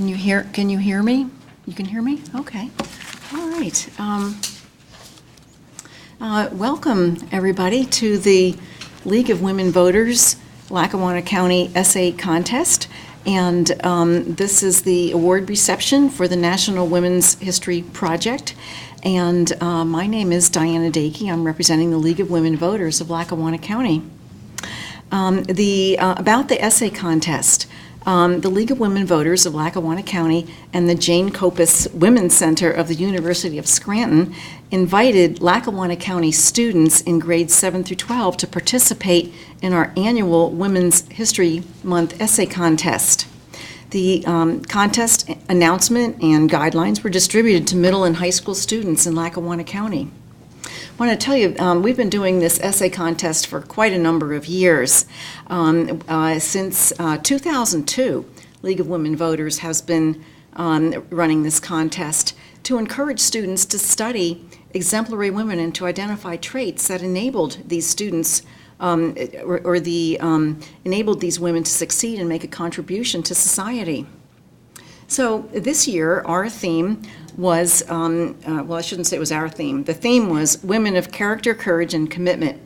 Can you hear me? You can hear me? Okay. All right. Welcome, everybody, to the League of Women Voters Lackawanna County Essay Contest. And this is the award reception for the National Women's History Project. And my name is Diana Dakey. I'm representing the League of Women Voters of Lackawanna County. About the essay contest. The League of Women Voters of Lackawanna County and the Jane Kopis Women's Center of the University of Scranton invited Lackawanna County students in grades 7 through 12 to participate in our annual Women's History Month essay contest. The contest announcement and guidelines were distributed to middle and high school students in Lackawanna County. I want to tell you, we've been doing this essay contest for quite a number of years. Since 2002, League of Women Voters has been running this contest to encourage students to study exemplary women and to identify traits that enabled these students enabled these women to succeed and make a contribution to society. So this year, our theme was, well, I shouldn't say it was our theme. The theme was Women of Character, Courage, and Commitment.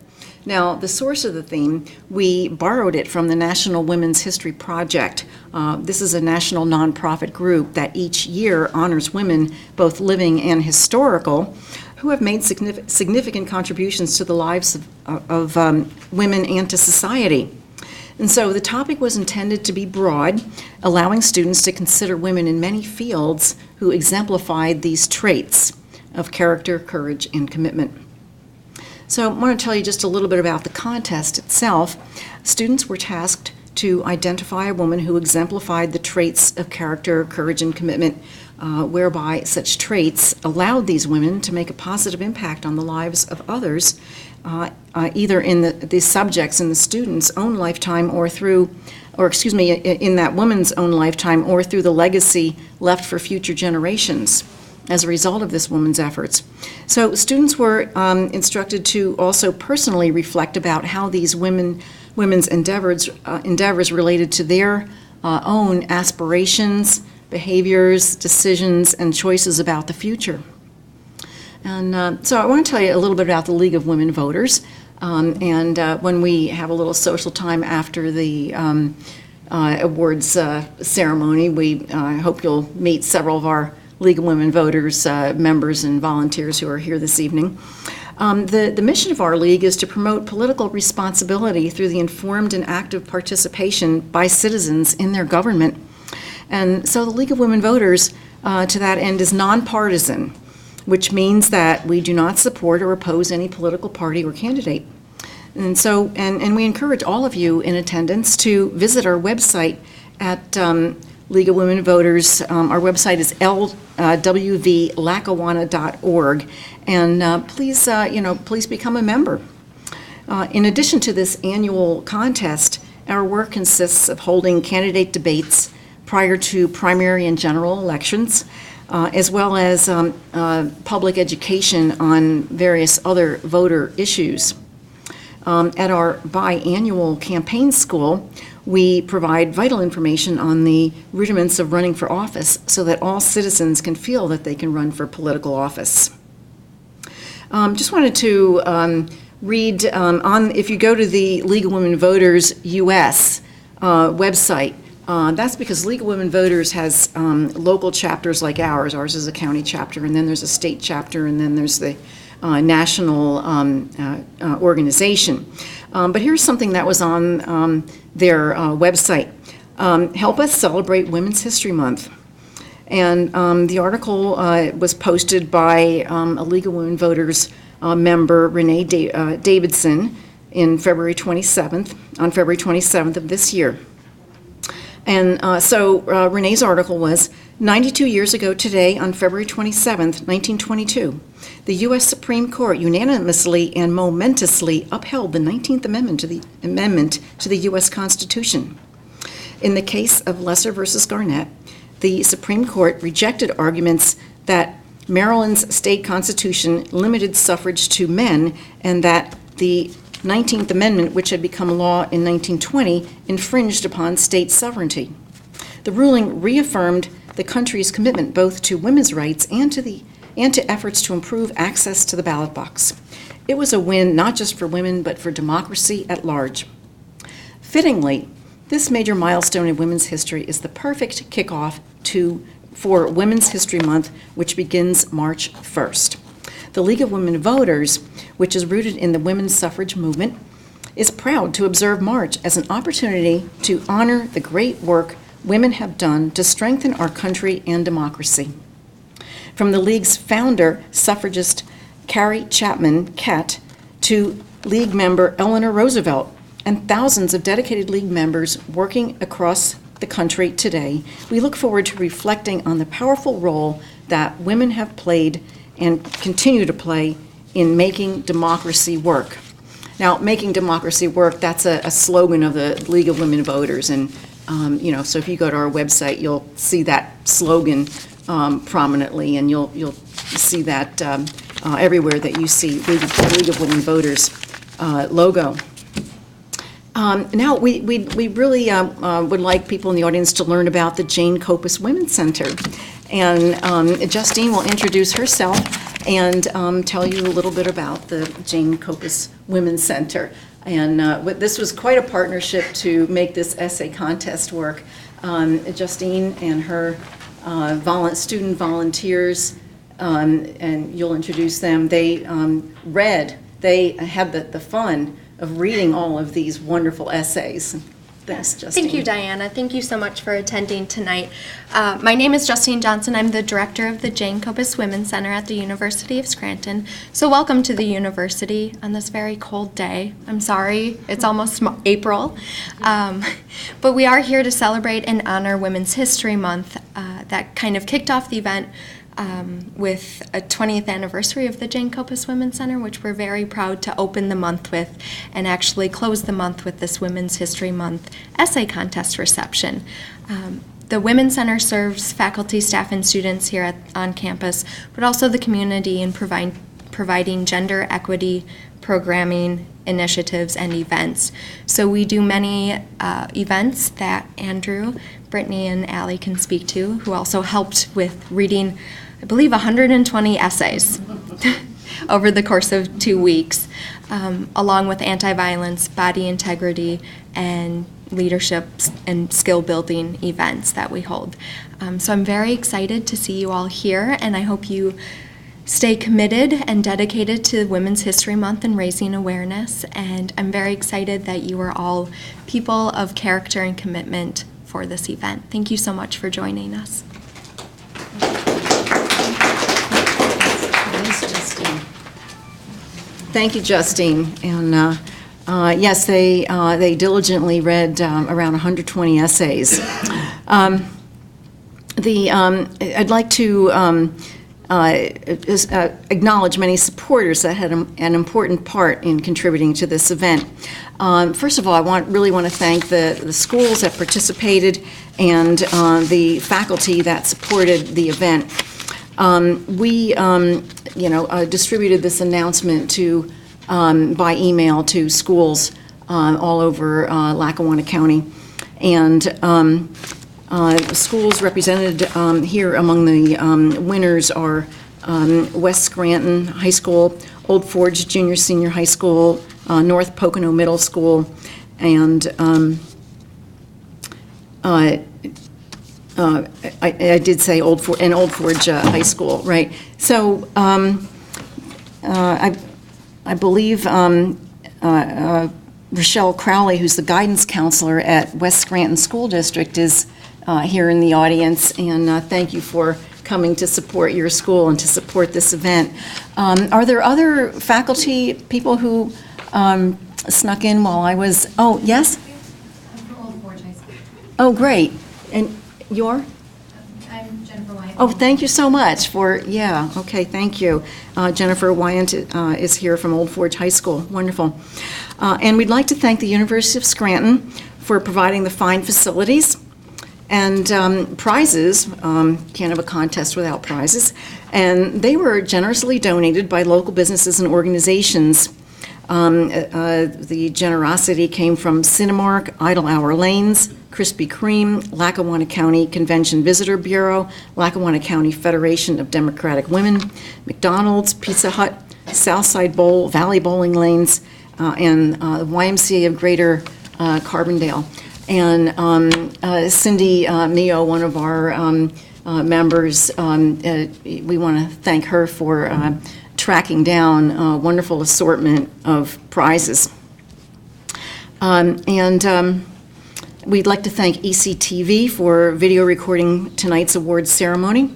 Now, the source of the theme, we borrowed it from the National Women's History Project. This is a national nonprofit group that each year honors women, both living and historical, who have made significant contributions to the lives of women and to society. And so the topic was intended to be broad, allowing students to consider women in many fields who exemplified these traits of character, courage, and commitment. So I want to tell you just a little bit about the contest itself. Students were tasked to identify a woman who exemplified the traits of character, courage, and commitment, whereby such traits allowed these women to make a positive impact on the lives of others, either in the subjects in the student's own lifetime in that woman's own lifetime, or through the legacy left for future generations as a result of this woman's efforts. So students were instructed to also personally reflect about how these women's endeavors related to their own aspirations, behaviors, decisions, and choices about the future. And so I want to tell you a little bit about the League of Women Voters. When we have a little social time after the awards ceremony, we hope you'll meet several of our League of Women Voters members and volunteers who are here this evening. The mission of our league is to promote political responsibility through the informed and active participation by citizens in their government. And so the League of Women Voters, to that end, is nonpartisan, which means that we do not support or oppose any political party or candidate. And so, and we encourage all of you in attendance to visit our website at League of Women Voters. Our website is LWVLackawanna.org, and please become a member. In addition to this annual contest, our work consists of holding candidate debates prior to primary and general elections, as well as public education on various other voter issues. At our biannual campaign school, we provide vital information on the rudiments of running for office so that all citizens can feel that they can run for political office. Just wanted to read, if you go to the League of Women Voters US website, that's because League of Women Voters has local chapters like ours. Ours is a county chapter, and then there's a state chapter, and then there's the national organization. But here's something that was on their website. Help us celebrate Women's History Month. And the article was posted by a League of Women Voters member, Renee Davidson, on February 27th of this year. And so Renee's article was, 92 years ago today, on February 27th, 1922, the U.S. Supreme Court unanimously and momentously upheld the 19th Amendment to the U.S. Constitution. In the case of Lesser versus Garnett, the Supreme Court rejected arguments that Maryland's state constitution limited suffrage to men and that the 19th Amendment, which had become law in 1920, infringed upon state sovereignty. The ruling reaffirmed the country's commitment both to women's rights and to efforts to improve access to the ballot box. It was a win not just for women, but for democracy at large. Fittingly, this major milestone in women's history is the perfect kickoff for Women's History Month, which begins March 1st. The League of Women Voters, which is rooted in the women's suffrage movement, is proud to observe March as an opportunity to honor the great work women have done to strengthen our country and democracy. From the League's founder, suffragist Carrie Chapman Kett, to League member Eleanor Roosevelt, and thousands of dedicated League members working across the country today, we look forward to reflecting on the powerful role that women have played and continue to play in making democracy work. Now, making democracy work, that's a slogan of the League of Women Voters, and so if you go to our website, you'll see that slogan prominently, and you'll see that everywhere that you see League of Women Voters logo. Now, we really would like people in the audience to learn about the Jane Copas Women's Center. And Justine will introduce herself and tell you a little bit about the Jane Copas Women's Center. And this was quite a partnership to make this essay contest work. Justine and her student volunteers, and you'll introduce them, they had the fun of reading all of these wonderful essays. Thanks, Justine. Thank you, Diana. Thank you so much for attending tonight. My name is Justine Johnson. I'm the director of the Jane Copas Women's Center at the University of Scranton. So welcome to the university on this very cold day. I'm sorry, it's almost April. But we are here to celebrate and honor Women's History Month. That kind of kicked off the event with a 20th anniversary of the Jane Copas Women's Center, which we're very proud to open the month with and actually close the month with this Women's History Month essay contest reception. The Women's Center serves faculty, staff, and students here on campus, but also the community in providing gender equity programming, initiatives, and events. So we do many events that Andrew, Brittany, and Allie can speak to, who also helped with reading, I believe, 120 essays over the course of 2 weeks, along with anti-violence, body integrity, and leadership and skill-building events that we hold. So I'm very excited to see you all here, and I hope you stay committed and dedicated to Women's History Month and raising awareness. And I'm very excited that you are all people of character and commitment for this event. Thank you so much for joining us. Thank you, Justine. And yes, they diligently read around 120 essays. I'd like to acknowledge many supporters that had an important part in contributing to this event. First of all, I really want to thank the schools that participated and the faculty that supported the event. We distributed this announcement by email to schools all over Lackawanna County, and schools represented here among the winners are West Scranton High School, Old Forge Junior Senior High School, North Pocono Middle School, and I did say Old Forge High School, right? So I believe Rochelle Crowley, who's the guidance counselor at West Scranton School District, is here in the audience, and thank you for coming to support your school and to support this event. Are there other faculty people who snuck in while I was, oh, yes? I'm from Old Forge High School. Oh, great. And you're? I'm Jennifer Wyant. Oh, thank you so much for, yeah, okay, thank you. Jennifer Wyant is here from Old Forge High School. Wonderful. And we'd like to thank the University of Scranton for providing the fine facilities and prizes. Can't have a contest without prizes. And they were generously donated by local businesses and organizations. The generosity came from Cinemark, Idle Hour Lanes, Krispy Kreme, Lackawanna County Convention Visitor Bureau, Lackawanna County Federation of Democratic Women, McDonald's, Pizza Hut, Southside Bowl, Valley Bowling Lanes, and the YMCA of Greater Carbondale. And Cindy Mio, one of our members, we want to thank her for tracking down a wonderful assortment of prizes. We'd like to thank ECTV for video recording tonight's awards ceremony.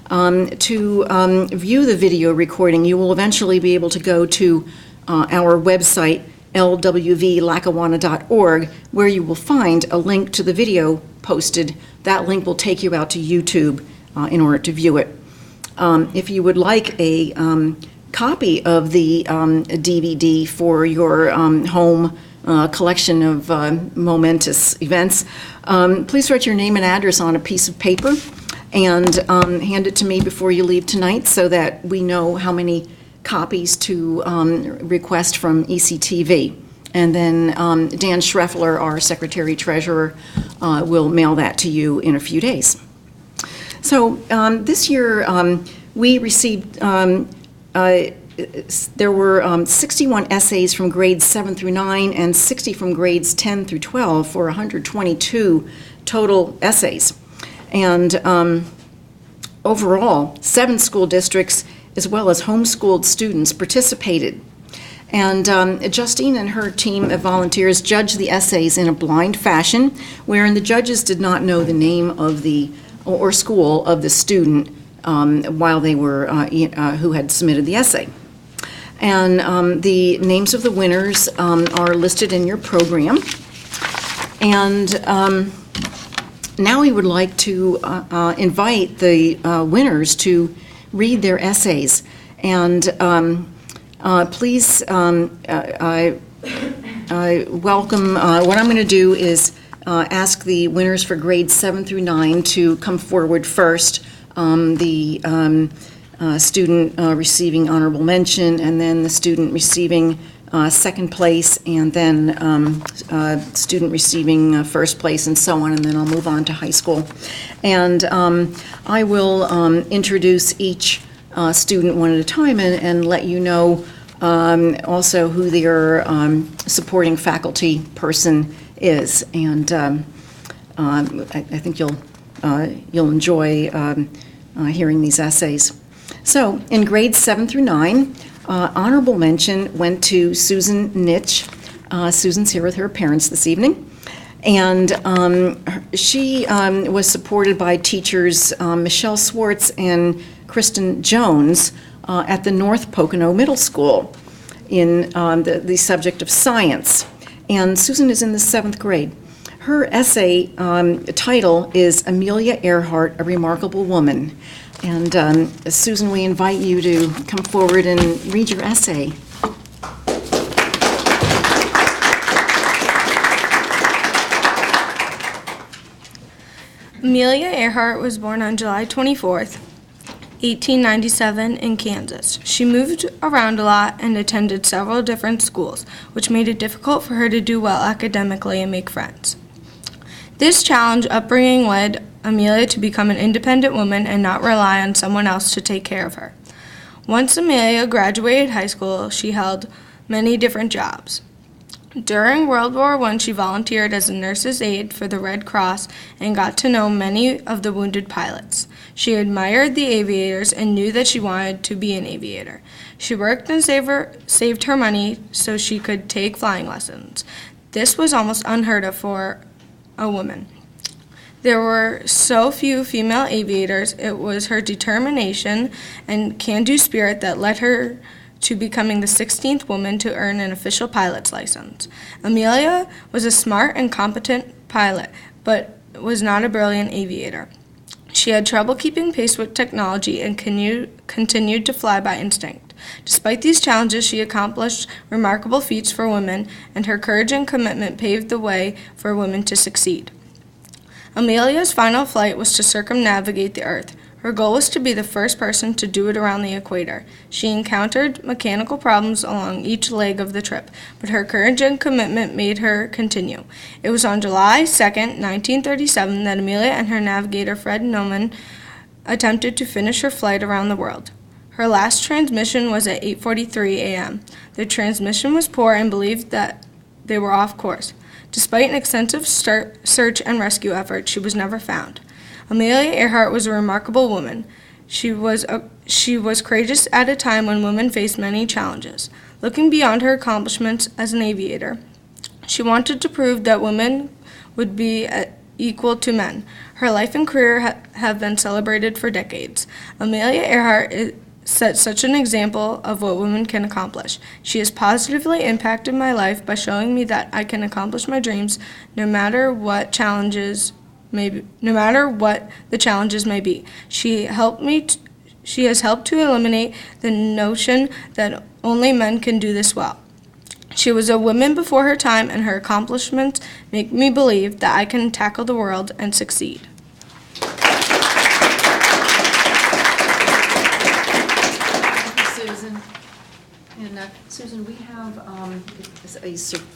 To view the video recording, you will eventually be able to go to our website, lwvlackawanna.org, where you will find a link to the video posted. That link will take you out to YouTube in order to view it. If you would like a copy of the DVD for your home collection of momentous events, please write your name and address on a piece of paper and hand it to me before you leave tonight so that we know how many copies to request from ECTV. And then Dan Schreffler, our Secretary-Treasurer, will mail that to you in a few days. So this year we received, there were 61 essays from grades 7 through 9 and 60 from grades 10 through 12 for 122 total essays. And overall, 7 school districts as well as homeschooled students participated. And Justine and her team of volunteers judged the essays in a blind fashion, wherein the judges did not know the name of the or school of the student while they were who had submitted the essay. And the names of the winners are listed in your program. And now we would like to invite the winners to read their essays. And please I welcome, what I'm going to do is ask the winners for grades 7 through 9 to come forward first. The student receiving honorable mention, and then the student receiving second place, and then student receiving first place, and so on, and then I'll move on to high school. And I will introduce each student one at a time and let you know also who their supporting faculty person is. And I think you'll enjoy hearing these essays. So in grades 7 through 9, honorable mention went to Susan Nitch. Susan's here with her parents this evening. And she was supported by teachers Michelle Swartz and Kristen Jones at the North Pocono Middle School in the subject of science. And Susan is in the 7th grade. Her essay title is Amelia Earhart, A Remarkable Woman. And Susan, we invite you to come forward and read your essay. Amelia Earhart was born on July 24th, 1897 in Kansas. She moved around a lot and attended several different schools, which made it difficult for her to do well academically and make friends. This challenge upbringing led Amelia to become an independent woman and not rely on someone else to take care of her. Once Amelia graduated high school, she held many different jobs. During World War I, she volunteered as a nurse's aide for the Red Cross and got to know many of the wounded pilots. She admired the aviators and knew that she wanted to be an aviator. She worked and saved her money so she could take flying lessons. This was almost unheard of for a woman. There were so few female aviators. It was her determination and can-do spirit that led her to becoming the 16th woman to earn an official pilot's license. Amelia was a smart and competent pilot, but was not a brilliant aviator. She had trouble keeping pace with technology and continued to fly by instinct. Despite these challenges, she accomplished remarkable feats for women, and her courage and commitment paved the way for women to succeed. Amelia's final flight was to circumnavigate the Earth. Her goal was to be the first person to do it around the equator. She encountered mechanical problems along each leg of the trip, but her courage and commitment made her continue. It was on July 2nd, 1937, that Amelia and her navigator Fred Noman attempted to finish her flight around the world. Her last transmission was at 8:43 a.m. The transmission was poor and believed that they were off course. Despite an extensive search and rescue effort, she was never found. Amelia Earhart was a remarkable woman. She was courageous at a time when women faced many challenges. Looking beyond her accomplishments as an aviator, she wanted to prove that women would be equal to men. Her life and career have been celebrated for decades. Amelia Earhart set such an example of what women can accomplish. She has positively impacted my life by showing me that I can accomplish my dreams no matter what the challenges may be. She has helped to eliminate the notion that only men can do this well. She was a woman before her time, and her accomplishments make me believe that I can tackle the world and succeed. Susan. And Susan, we have a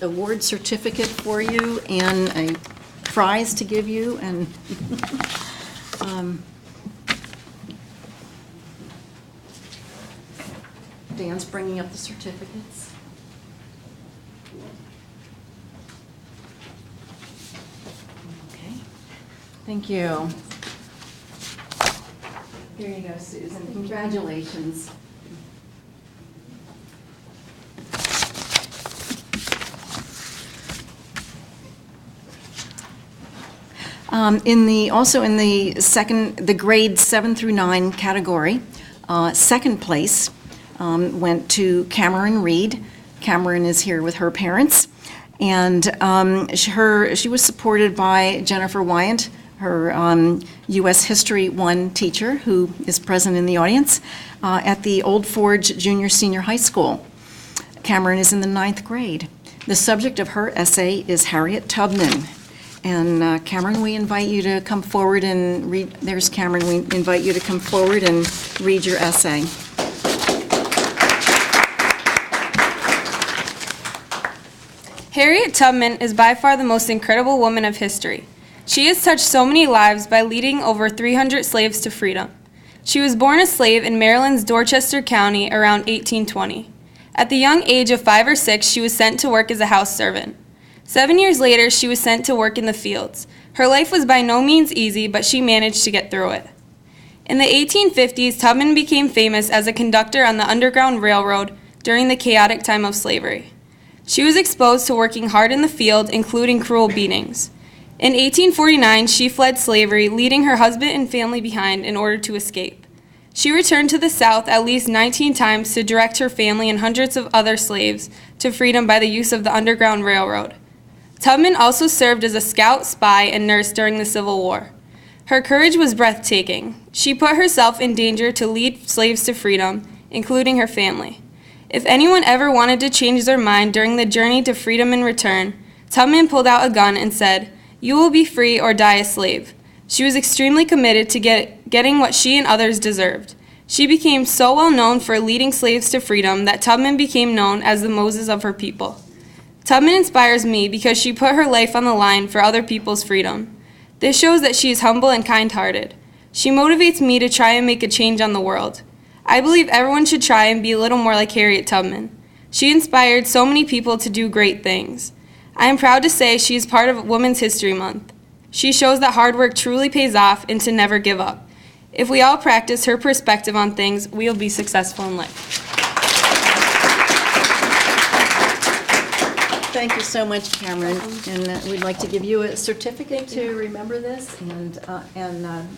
award certificate for you and a prize to give you, and Dan's bringing up the certificates. Okay, thank you. Here you go, Susan. Congratulations. Also in the grade 7 through 9 category, second place went to Cameron Reed. Cameron is here with her parents, and she was supported by Jennifer Wyant, her U.S. History 1 teacher, who is present in the audience, at the Old Forge Junior Senior High School. Cameron is in the 9th grade. The subject of her essay is Harriet Tubman. And Cameron, we invite you to come forward and read. There's Cameron. We invite you to come forward and read your essay. Harriet Tubman is by far the most incredible woman of history. She has touched so many lives by leading over 300 slaves to freedom. She was born a slave in Maryland's Dorchester County around 1820. At the young age of 5 or 6, she was sent to work as a house servant. 7 years later, she was sent to work in the fields. Her life was by no means easy, but she managed to get through it. In the 1850s, Tubman became famous as a conductor on the Underground Railroad during the chaotic time of slavery. She was exposed to working hard in the field, including cruel beatings. In 1849, she fled slavery, leaving her husband and family behind in order to escape. She returned to the South at least 19 times to direct her family and hundreds of other slaves to freedom by the use of the Underground Railroad. Tubman also served as a scout, spy, and nurse during the Civil War. Her courage was breathtaking. She put herself in danger to lead slaves to freedom, including her family. If anyone ever wanted to change their mind during the journey to freedom and return, Tubman pulled out a gun and said, "You will be free or die a slave." She was extremely committed to getting what she and others deserved. She became so well known for leading slaves to freedom that Tubman became known as the Moses of her people. Tubman inspires me because she put her life on the line for other people's freedom. This shows that she is humble and kind-hearted. She motivates me to try and make a change on the world. I believe everyone should try and be a little more like Harriet Tubman. She inspired so many people to do great things. I am proud to say she is part of Women's History Month. She shows that hard work truly pays off and to never give up. If we all practice her perspective on things, we will be successful in life. Thank you so much, Cameron. And we'd like to give you a certificate to remember this, and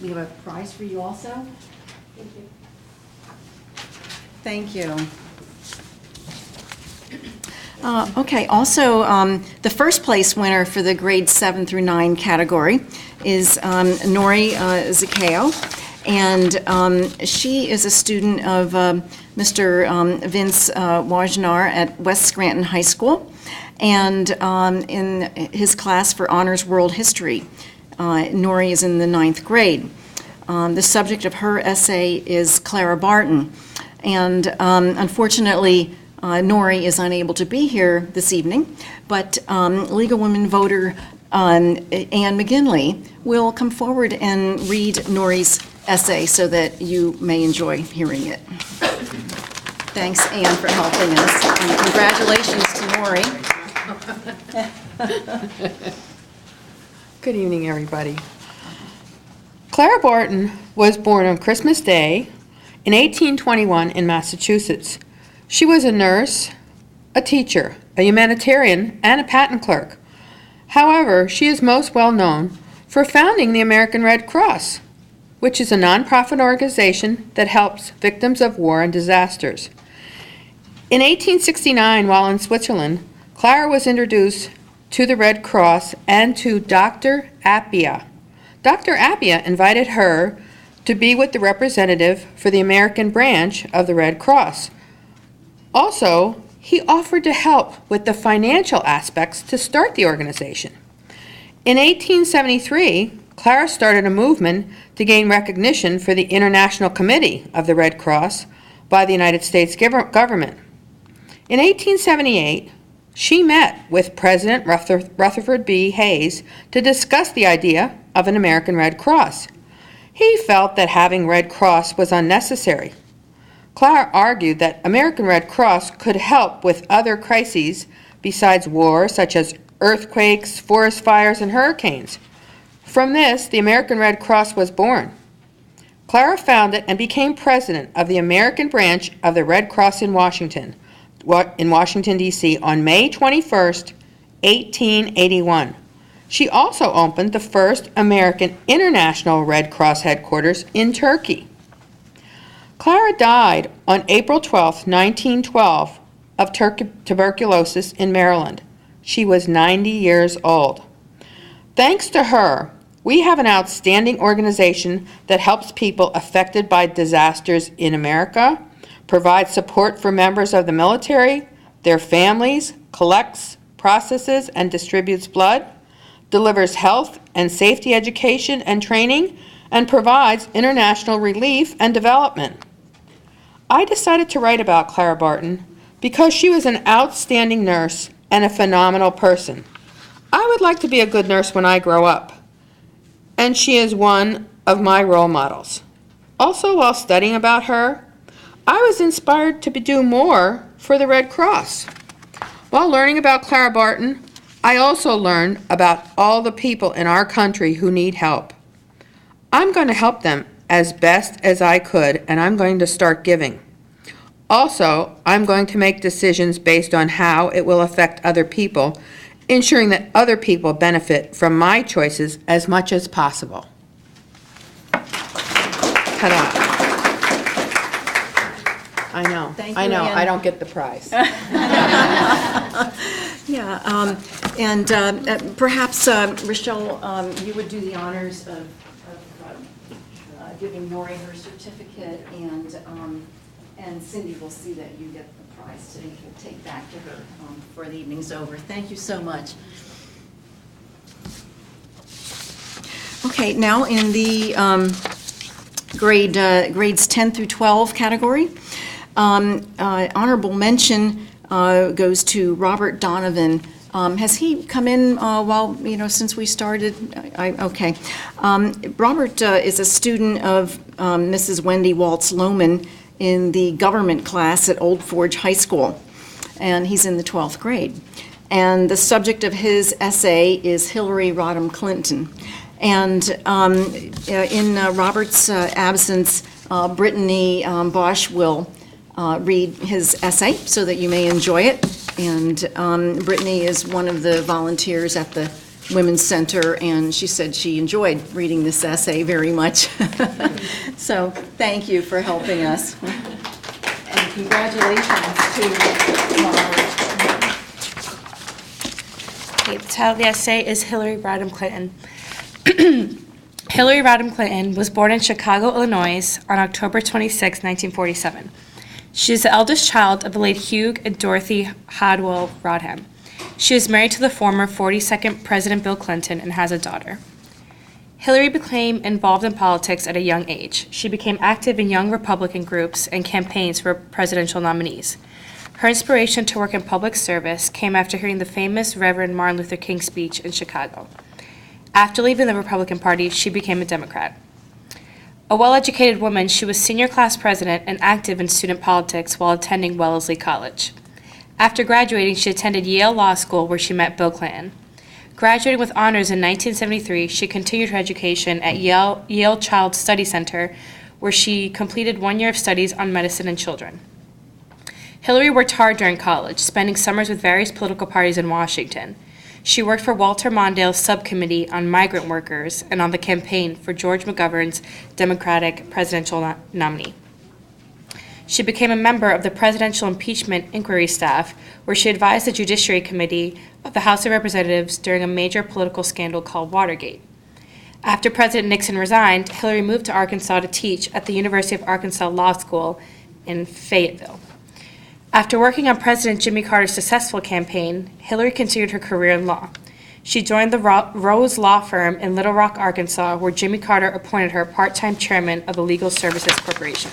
we have a prize for you also. Thank you. Thank you. Okay, also, the first place winner for the grade 7 through 9 category is Nori Zakeo, and she is a student of Mr. Vince Wajnar at West Scranton High School, and in his class for Honors World History. Nori is in the 9th grade. The subject of her essay is Clara Barton. And unfortunately, Nori is unable to be here this evening, but League of Women voter Ann McGinley will come forward and read Nori's essay so that you may enjoy hearing it. Thanks, Ann, for helping us, and congratulations to Nori. Good evening, everybody. Clara Barton was born on Christmas Day in 1821 in Massachusetts. She was a nurse, a teacher, a humanitarian, and a patent clerk. However, she is most well known for founding the American Red Cross, which is a nonprofit organization that helps victims of war and disasters. In 1869, while in Switzerland, Clara was introduced to the Red Cross and to Dr. Appia. Dr. Appia invited her to be with the representative for the American branch of the Red Cross. Also, he offered to help with the financial aspects to start the organization. In 1873, Clara started a movement to gain recognition for the International Committee of the Red Cross by the United States government. In 1878, she met with President Rutherford B. Hayes to discuss the idea of an American Red Cross. He felt that having Red Cross was unnecessary. Clara argued that American Red Cross could help with other crises besides war, such as earthquakes, forest fires, and hurricanes. From this, the American Red Cross was born. Clara founded and became president of the American branch of the Red Cross in Washington, D.C. on May 21st, 1881. She also opened the first American International Red Cross headquarters in Turkey. Clara died on April 12, 1912, of tuberculosis in Maryland. She was 90 years old. Thanks to her, we have an outstanding organization that helps people affected by disasters in America, provides support for members of the military, their families, collects, processes, and distributes blood, delivers health and safety education and training, and provides international relief and development. I decided to write about Clara Barton because she was an outstanding nurse and a phenomenal person. I would like to be a good nurse when I grow up, and she is one of my role models. Also, while studying about her, I was inspired to do more for the Red Cross. While learning about Clara Barton, I also learned about all the people in our country who need help. I'm going to help them as best as I could, and I'm going to start giving. Also, I'm going to make decisions based on how it will affect other people, ensuring that other people benefit from my choices as much as possible. Ta-da. I know. Thank you, I know. Ann. I don't get the prize. Yeah, perhaps, Rochelle, you would do the honors of giving Nori her certificate, and Cindy will see that you get the prize today. We'll take back to her before the evening's over. Thank you so much. Okay, now in the grades 10 through 12 category, honorable mention goes to Robert Donovan. Has he come in since we started? Okay. Robert is a student of Mrs. Wendy Waltz Lohman in the government class at Old Forge High School, and he's in the 12th grade. And the subject of his essay is Hillary Rodham Clinton. And in Robert's absence, Brittany Bosch will read his essay so that you may enjoy it. And Brittany is one of the volunteers at the Women's Center, and she said she enjoyed reading this essay very much. So thank you for helping us. And congratulations to Robert. Okay, the title of the essay is Hillary Rodham Clinton. Hillary Rodham Clinton was born in Chicago, Illinois on October 26, 1947. She is the eldest child of the late Hugh and Dorothy Hadwell Rodham. She is married to the former 42nd President Bill Clinton and has a daughter. Hillary became involved in politics at a young age. She became active in young Republican groups and campaigns for presidential nominees. Her inspiration to work in public service came after hearing the famous Reverend Martin Luther King speech in Chicago. After leaving the Republican Party, she became a Democrat. A well-educated woman, she was senior class president and active in student politics while attending Wellesley College. After graduating, she attended Yale Law School, where she met Bill Clinton. Graduating with honors in 1973, she continued her education at Yale Child Study Center, where she completed 1 year of studies on medicine and children. Hillary worked hard during college, spending summers with various political parties in Washington. She worked for Walter Mondale's subcommittee on migrant workers and on the campaign for George McGovern's Democratic presidential nominee. She became a member of the Presidential Impeachment Inquiry Staff, where she advised the Judiciary Committee of the House of Representatives during a major political scandal called Watergate. After President Nixon resigned, Hillary moved to Arkansas to teach at the University of Arkansas Law School in Fayetteville. After working on President Jimmy Carter's successful campaign, Hillary continued her career in law. She joined the Rose Law Firm in Little Rock, Arkansas, where Jimmy Carter appointed her part-time chairman of the Legal Services Corporation.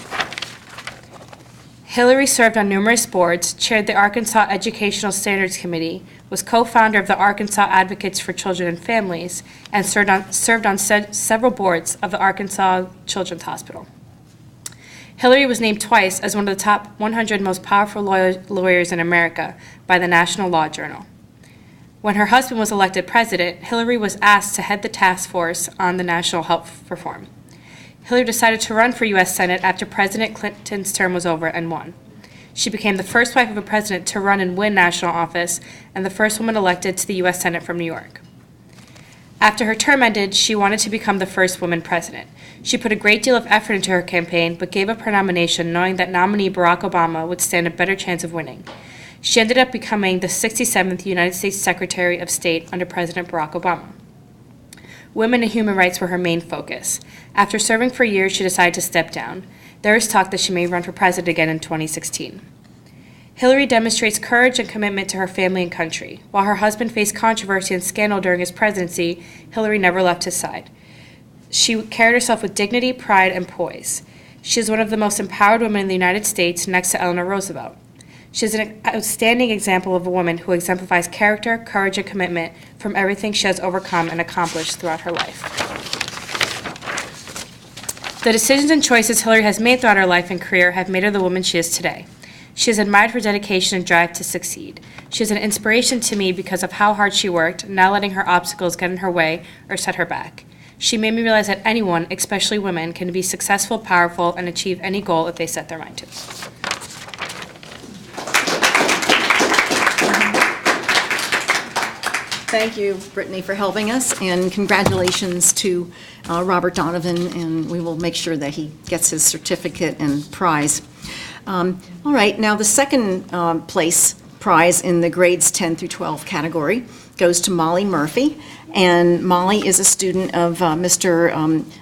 Hillary served on numerous boards, chaired the Arkansas Educational Standards Committee, was co-founder of the Arkansas Advocates for Children and Families, and served on several boards of the Arkansas Children's Hospital. Hillary was named twice as one of the top 100 most powerful lawyers in America by the National Law Journal. When her husband was elected president, Hillary was asked to head the task force on the national health reform. Hillary decided to run for U.S. Senate after President Clinton's term was over and won. She became the first wife of a president to run and win national office and the first woman elected to the U.S. Senate from New York. After her term ended, she wanted to become the first woman president. She put a great deal of effort into her campaign, but gave up her nomination knowing that nominee Barack Obama would stand a better chance of winning. She ended up becoming the 67th United States Secretary of State under President Barack Obama. Women and human rights were her main focus. After serving for years, she decided to step down. There is talk that she may run for president again in 2016. Hillary demonstrates courage and commitment to her family and country. While her husband faced controversy and scandal during his presidency, Hillary never left his side. She carried herself with dignity, pride, and poise. She is one of the most empowered women in the United States, next to Eleanor Roosevelt. She is an outstanding example of a woman who exemplifies character, courage, and commitment from everything she has overcome and accomplished throughout her life. The decisions and choices Hillary has made throughout her life and career have made her the woman she is today. She is admired for dedication and drive to succeed. She is an inspiration to me because of how hard she worked, not letting her obstacles get in her way or set her back. She made me realize that anyone, especially women, can be successful, powerful, and achieve any goal if they set their mind to. Thank you, Brittany, for helping us, and congratulations to Robert Donovan, and we will make sure that he gets his certificate and prize. All right, now the second place prize in the grades 10 through 12 category goes to Molly Murphy, and Molly is a student of Mr.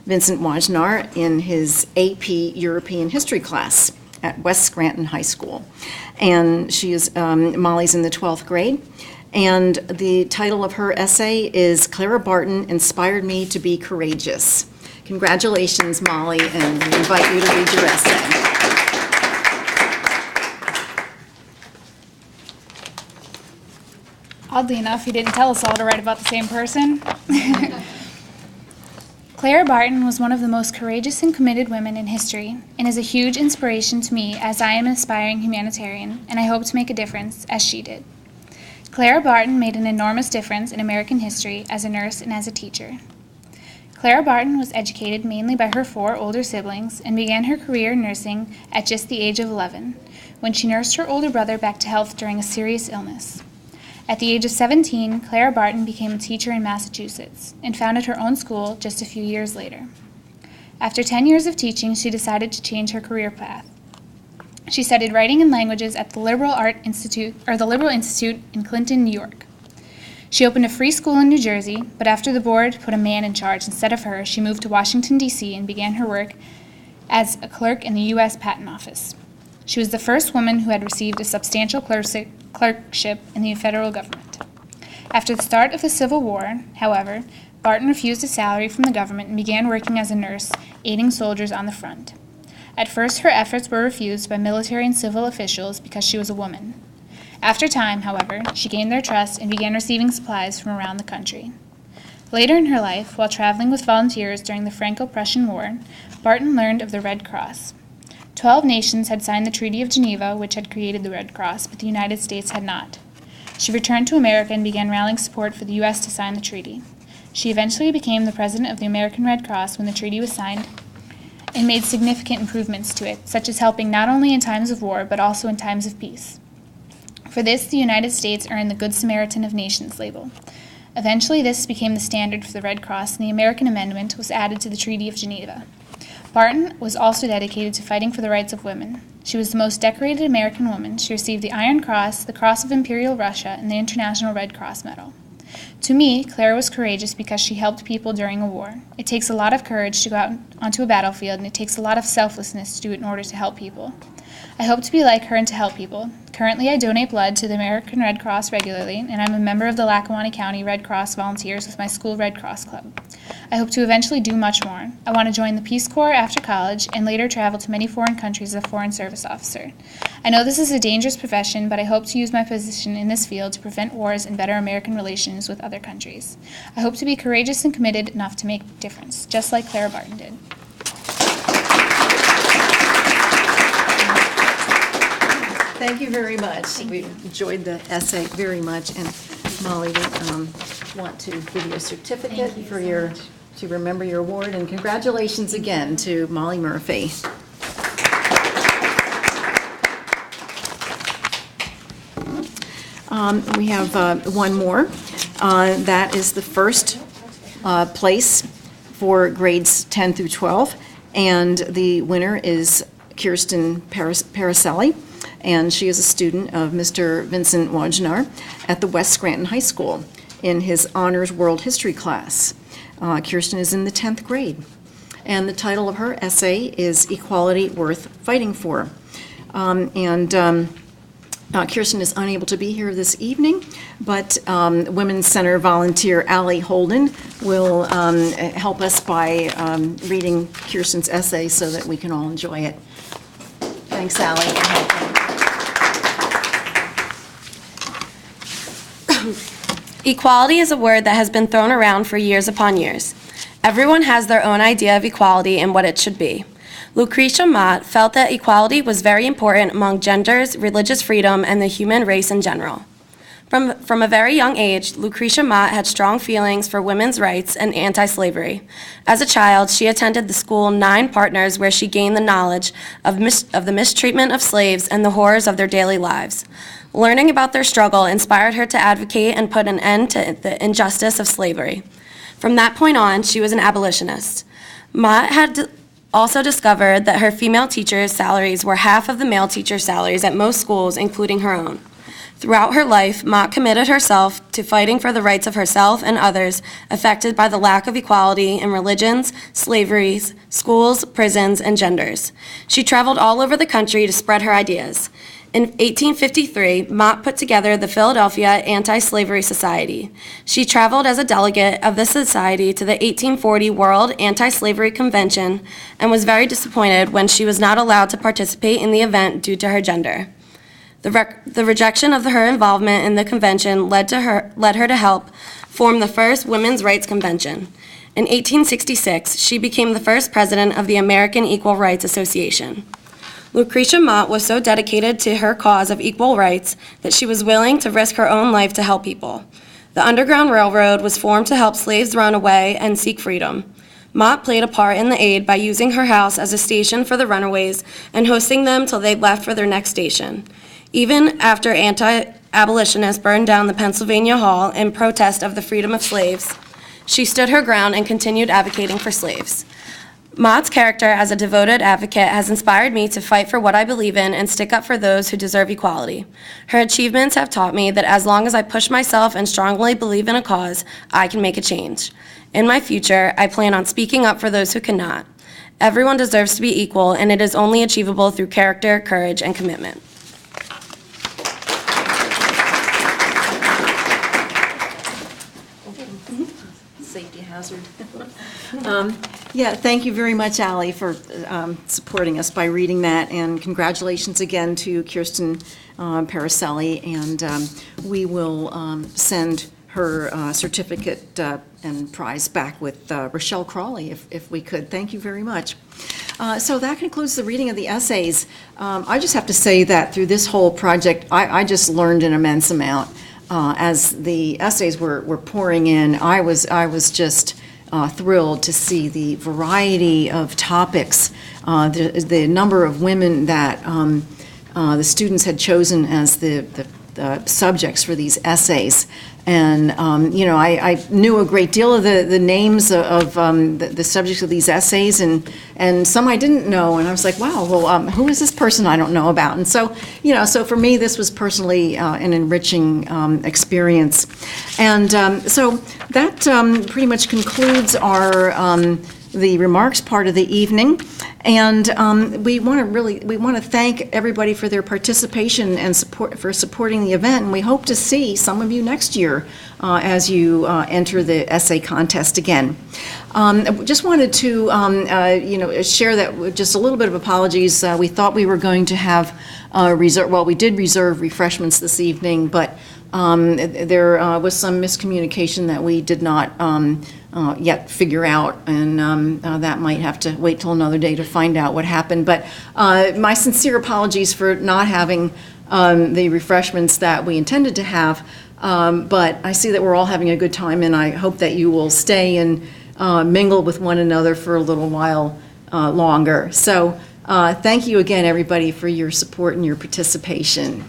Vincent Wajnar in his AP European History class at West Scranton High School. And she is, Molly's in the 12th grade. And the title of her essay is Clara Barton Inspired Me to Be Courageous. Congratulations, Molly, and we invite you to read your essay. Oddly enough, he didn't tell us all to write about the same person. Clara Barton was one of the most courageous and committed women in history and is a huge inspiration to me as I am an aspiring humanitarian, and I hope to make a difference as she did. Clara Barton made an enormous difference in American history as a nurse and as a teacher. Clara Barton was educated mainly by her 4 older siblings and began her career in nursing at just the age of 11, when she nursed her older brother back to health during a serious illness. At the age of 17, Clara Barton became a teacher in Massachusetts and founded her own school just a few years later. After 10 years of teaching, she decided to change her career path. She studied writing and languages at the Liberal Institute in Clinton, New York. She opened a free school in New Jersey, but after the board put a man in charge instead of her, she moved to Washington, D.C. and began her work as a clerk in the U.S. Patent Office. She was the first woman who had received a substantial clerkship in the federal government. After the start of the Civil War, however, Barton refused a salary from the government and began working as a nurse, aiding soldiers on the front. At first, her efforts were refused by military and civil officials because she was a woman. After time, however, she gained their trust and began receiving supplies from around the country. Later in her life, while traveling with volunteers during the Franco-Prussian War, Barton learned of the Red Cross. 12 nations had signed the Treaty of Geneva, which had created the Red Cross, but the United States had not. She returned to America and began rallying support for the U.S. to sign the treaty. She eventually became the president of the American Red Cross when the treaty was signed and made significant improvements to it, such as helping not only in times of war, but also in times of peace. For this, the United States earned the Good Samaritan of Nations label. Eventually, this became the standard for the Red Cross, and the American Amendment was added to the Treaty of Geneva. Barton was also dedicated to fighting for the rights of women. She was the most decorated American woman. She received the Iron Cross, the Cross of Imperial Russia, and the International Red Cross Medal. To me, Clara was courageous because she helped people during a war. It takes a lot of courage to go out onto a battlefield, and it takes a lot of selflessness to do it in order to help people. I hope to be like her and to help people. Currently, I donate blood to the American Red Cross regularly, and I'm a member of the Lackawanna County Red Cross Volunteers with my school Red Cross Club. I hope to eventually do much more. I want to join the Peace Corps after college and later travel to many foreign countries as a foreign service officer. I know this is a dangerous profession, but I hope to use my position in this field to prevent wars and better American relations with other countries. I hope to be courageous and committed enough to make a difference, just like Clara Barton did. Thank you very much. We enjoyed the essay very much, and Molly, we want to give you a certificate for to remember your award, and congratulations again to Molly Murphy. We have one more. That is the first place for grades 10 through 12, and the winner is Kirsten Paracelli, and she is a student of Mr. Vincent Wajnar at the West Scranton High School in his Honors World History class. Kirsten is in the 10th grade, and the title of her essay is Equality Worth Fighting For. Kirsten is unable to be here this evening, but Women's Center volunteer Allie Holden will help us by reading Kirsten's essay so that we can all enjoy it. Thanks, Allie, for helping. Equality is a word that has been thrown around for years upon years. Everyone has their own idea of equality and what it should be. Lucretia Mott felt that equality was very important among genders, religious freedom, and the human race in general. From a very young age, Lucretia Mott had strong feelings for women's rights and anti-slavery. As a child, she attended the school Nine Partners, where she gained the knowledge of the mistreatment of slaves and the horrors of their daily lives. Learning about their struggle inspired her to advocate and put an end to the injustice of slavery. From that point on, she was an abolitionist. Mott had also discovered that her female teachers' salaries were half of the male teachers' salaries at most schools, including her own. Throughout her life, Mott committed herself to fighting for the rights of herself and others affected by the lack of equality in religions, slaveries, schools, prisons, and genders. She traveled all over the country to spread her ideas. In 1853, Mott put together the Philadelphia Anti-Slavery Society. She traveled as a delegate of the society to the 1840 World Anti-Slavery Convention and was very disappointed when she was not allowed to participate in the event due to her gender. The rejection of her involvement in the convention led her to help form the first Women's Rights Convention. In 1866, she became the first president of the American Equal Rights Association. Lucretia Mott was so dedicated to her cause of equal rights that she was willing to risk her own life to help people. The Underground Railroad was formed to help slaves run away and seek freedom. Mott played a part in the aid by using her house as a station for the runaways and hosting them till they left for their next station. Even after anti-abolitionists burned down the Pennsylvania Hall in protest of the freedom of slaves, she stood her ground and continued advocating for slaves. Mott's character as a devoted advocate has inspired me to fight for what I believe in and stick up for those who deserve equality. Her achievements have taught me that as long as I push myself and strongly believe in a cause, I can make a change. In my future, I plan on speaking up for those who cannot. Everyone deserves to be equal, and it is only achievable through character, courage, and commitment. Yeah, thank you very much, Ally, for supporting us by reading that, and congratulations again to Kirsten Paracelli, and we will send her certificate and prize back with Rochelle Crawley, if we could. Thank you very much. So that concludes the reading of the essays. I just have to say that through this whole project, I just learned an immense amount. As the essays were pouring in, I was just thrilled to see the variety of topics, the number of women that the students had chosen as the subjects for these essays. And, I knew a great deal of the names of the subjects of these essays, and some I didn't know, and I was like, wow, well, who is this person I don't know about? And so, so for me, this was personally an enriching experience. And so that pretty much concludes our the remarks part of the evening. And we want to thank everybody for their participation and supporting the event. And we hope to see some of you next year as you enter the essay contest again. Just wanted to, share that with just a little bit of apologies. We thought we were going to have we did reserve refreshments this evening, but there was some miscommunication that we did not yet figure out, and that might have to wait till another day to find out what happened. But my sincere apologies for not having the refreshments that we intended to have, but I see that we're all having a good time, and I hope that you will stay and mingle with one another for a little while longer. So thank you again, everybody, for your support and your participation.